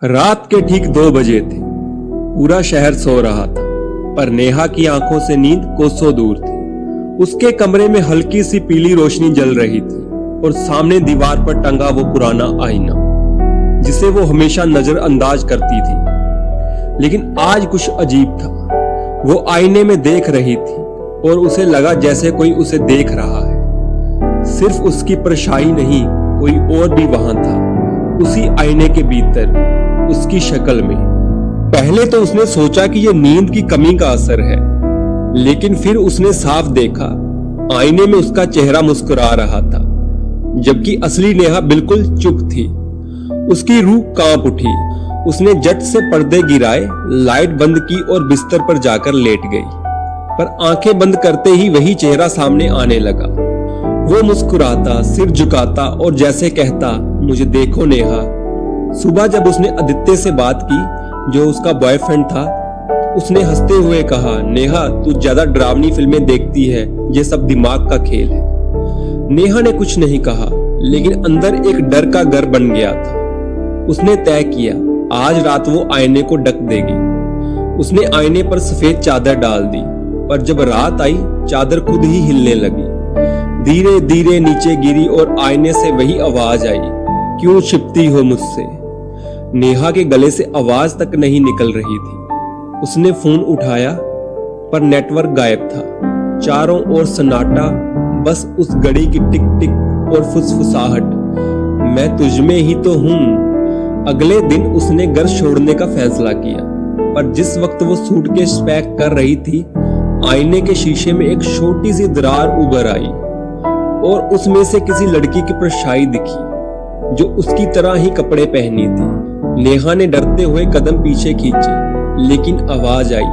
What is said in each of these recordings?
रात के ठीक 2 बजे थे। पूरा शहर सो रहा था, पर नेहा की आंखों से नींद कोसों दूर थी। उसके कमरे में हल्की सी पीली रोशनी जल रही थी और सामने दीवार पर टंगा वो पुराना आईना, जिसे वो हमेशा नजरअंदाज करती थी। लेकिन आज कुछ अजीब था। वो आईने में देख रही थी और उसे लगा जैसे कोई उसे देख रहा है। सिर्फ उसकी परछाई नहीं, कोई और भी वहां था, उसी आईने के भीतर, उसकी शक्ल में। पहले तो उसने सोचा कि यह नींद की कमी का असर है, लेकिन फिर उसने साफ देखा आईने में उसका चेहरा मुस्कुरा रहा था, जबकि असली नेहा बिल्कुल चुप थी। उसकी रूह कांप उठी। उसने झट से पर्दे गिराए, लाइट बंद की और बिस्तर पर जाकर लेट गई। पर आंखें बंद करते ही वही चेहरा सामने आने लगा। वो मुस्कुराता, सिर झुकाता और जैसे कहता, मुझे देखो नेहा। सुबह जब उसने आदित्य से बात की, जो उसका बॉयफ्रेंड था, उसने हंसते हुए कहा, नेहा तू ज्यादा डरावनी फिल्में देखती है, ये सब दिमाग का खेल है। नेहा ने कुछ नहीं कहा, लेकिन अंदर एक डर का घर बन गया था। उसने तय किया आज रात वो आईने को ढक देगी। उसने आईने पर सफेद चादर डाल दी, पर जब रात आई चादर खुद ही हिलने लगी, धीरे धीरे नीचे गिरी और आईने से वही आवाज आई, क्यों छिपती हो मुझसे। नेहा के गले से आवाज तक नहीं निकल रही थी। उसने फोन उठाया, पर नेटवर्क गायब था। चारों ओर सन्नाटा, बस उस घड़ी की टिक टिक और फुसफुसाहट, मैं तुझमें ही तो हूं। अगले दिन उसने घर छोड़ने का फैसला किया, पर जिस वक्त वो सूटकेस पैक कर रही थी, आईने के शीशे में एक छोटी सी दरार उभर आई और उसमें से किसी लड़की की परछाई दिखी, जो उसकी तरह ही कपड़े पहनी थी। नेहा ने डरते हुए कदम पीछे खींचे, लेकिन आवाज आई,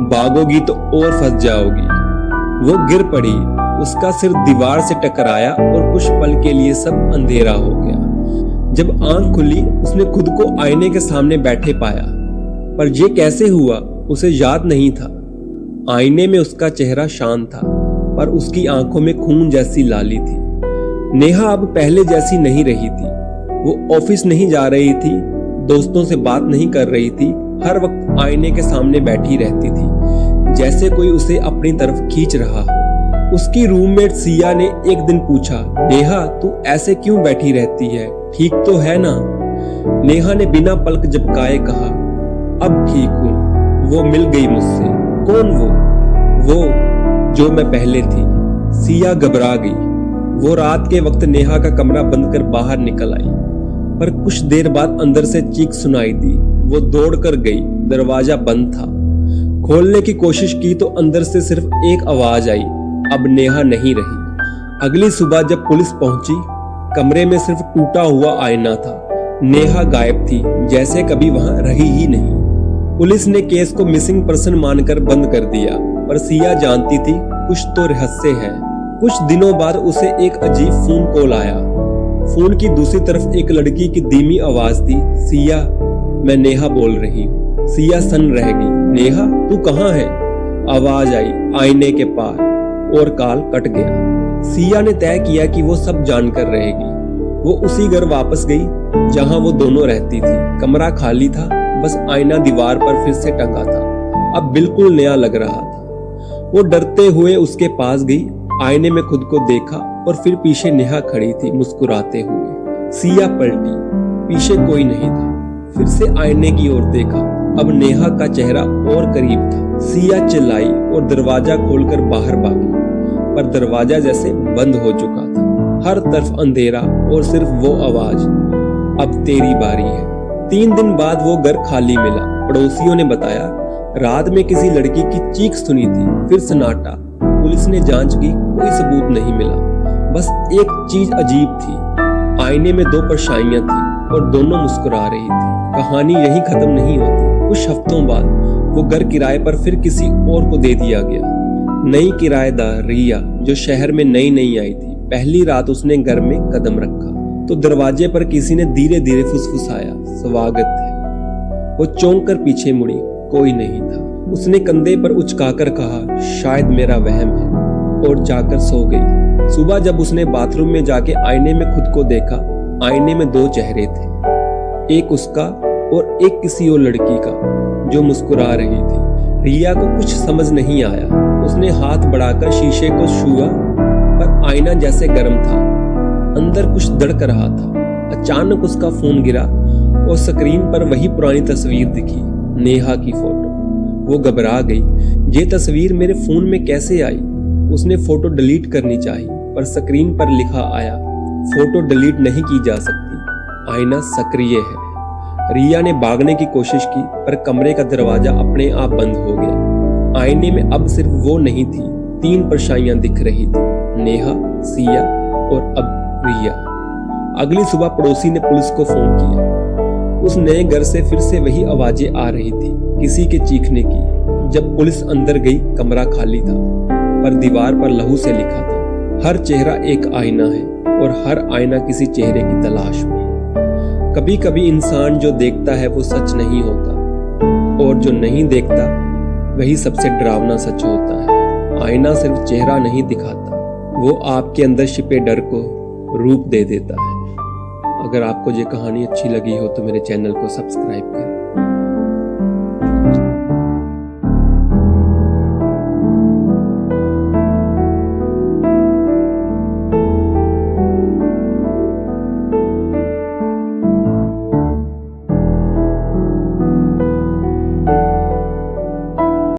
भागोगी तो और फंस जाओगी। वो गिर पड़ी, उसका सिर दीवार से टकराया और कुछ पल के लिए सब अंधेरा हो गया। जब आंख खुली, उसने खुद को आईने के सामने बैठे पाया, पर यह कैसे हुआ उसे याद नहीं था। आईने में उसका चेहरा शांत था, पर उसकी आंखों में खून जैसी लाली थी। नेहा अब पहले जैसी नहीं रही थी। वो ऑफिस नहीं जा रही थी, दोस्तों से बात नहीं कर रही थी, हर वक्त आईने के सामने बैठी रहती थी, जैसे कोई उसे अपनी तरफ खींच रहा हो। उसकी रूममेट सिया ने एक दिन पूछा, नेहा तू ऐसे क्यों बैठी रहती है, ठीक तो है ना। नेहा ने बिना पलक झपकाए कहा, अब ठीक हूँ। वो मिल गई मुझसे। कौन वो जो मैं पहले थी। सिया घबरा गई। वो रात के वक्त नेहा का कमरा बंद कर बाहर निकल आई, पर कुछ देर बाद अंदर से चीख सुनाई दी। वो दौड़कर गई, दरवाजा बंद था। खोलने की कोशिश की तो अंदर से सिर्फ एक आवाज आई, अब नेहा नहीं रही। अगली सुबह जब पुलिस पहुंची, कमरे में सिर्फ टूटा हुआ आईना था। नेहा गायब थी, जैसे कभी वहां रही ही नहीं। पुलिस ने केस को मिसिंग पर्सन मानकर बंद कर दिया, पर सिया जानती थी कुछ तो रहस्य है। कुछ दिनों बाद उसे एक अजीब फोन कॉल आया। फोन की दूसरी तरफ एक लड़की की धीमी आवाज थी, सिया मैं नेहा बोल रही हूँ। सिया सन रह गई। नेहा तू कहाँ है? आवाज आई आईने के पार, और कॉल कट गया। सिया ने तय किया कि वो सब जानकर रहेगी। वो उसी घर वापस गई जहां वो दोनों रहती थी। कमरा खाली था, बस आईना दीवार पर फिर से टंगा था, अब बिल्कुल नया लग रहा था। वो डरते हुए उसके पास गई, आईने में खुद को देखा और फिर पीछे नेहा खड़ी थी मुस्कुराते हुए। सिया पलटी, पीछे कोई नहीं था। फिर से आईने की ओर देखा, अब नेहा का चेहरा और करीब था। सिया चिल्लाई और दरवाजा खोलकर बाहर भागी, पर दरवाजा जैसे बंद हो चुका था। हर तरफ अंधेरा और सिर्फ वो आवाज, अब तेरी बारी है। 3 दिन बाद वो घर खाली मिला। पड़ोसियों ने बताया रात में किसी लड़की की चीख सुनी थी। फिर सन्नाटा। पुलिस ने जांच की, कोई सबूत नहीं मिला। बस एक चीज अजीब थी, आईने में 2 परछाइयां थी और दोनों मुस्कुरा रही थी। कहानी यही खत्म नहीं होती। कुछ हफ्तों बाद वो घर किराए पर फिर किसी और को दे दिया गया। नई किराएदार रिया, जो शहर में नई आई थी, पहली रात उसने घर में कदम रखा तो दरवाजे पर किसी ने धीरे धीरे फुसफुसाया, स्वागत है। वो चौंक कर पीछे मुड़ी, कोई नहीं था। उसने कंधे पर उचकाकर कहा, शायद मेरा वहम है, और जाकर सो गई। सुबह जब उसने बाथरूम में जाके आईने में खुद को देखा, आईने में 2 चेहरे थे, एक उसका और एक किसी और लड़की का जो मुस्कुरा रही थी। रिया को कुछ समझ नहीं आया। उसने हाथ बढ़ाकर शीशे को छुआ पर आईना जैसे गर्म था, अंदर कुछ धड़क रहा था। अचानक उसका फोन गिरा और स्क्रीन पर वही पुरानी तस्वीर दिखी, नेहा की फोटो। वो घबरा गई, ये तस्वीर मेरे फोन में कैसे आई? उसने फोटो डिलीट करनी चाहिए पर स्क्रीन पर लिखा आया, फोटो डिलीट नहीं की जा सकती, आईना सक्रिय है। रिया ने भागने की कोशिश की पर कमरे का दरवाजा अपने आप बंद हो गया। आईने में अब सिर्फ वो नहीं थी, 3 परछाइयां दिख रही थी, नेहा, सिया और अब रिया। अगली सुबह पड़ोसी ने पुलिस को फोन किया। उस नए घर से फिर से वही आवाजें आ रही थी, किसी के चीखने की। जब पुलिस अंदर गई, कमरा खाली था पर दीवार पर लहू से लिखा था, हर चेहरा एक आईना है और हर आईना किसी चेहरे की तलाश में। कभी कभी इंसान जो देखता है वो सच नहीं होता और जो नहीं देखता वही सबसे डरावना सच होता है। आईना सिर्फ चेहरा नहीं दिखाता, वो आपके अंदर छिपे डर को रूप दे देता है। अगर आपको ये कहानी अच्छी लगी हो तो मेरे चैनल को सब्सक्राइब करें।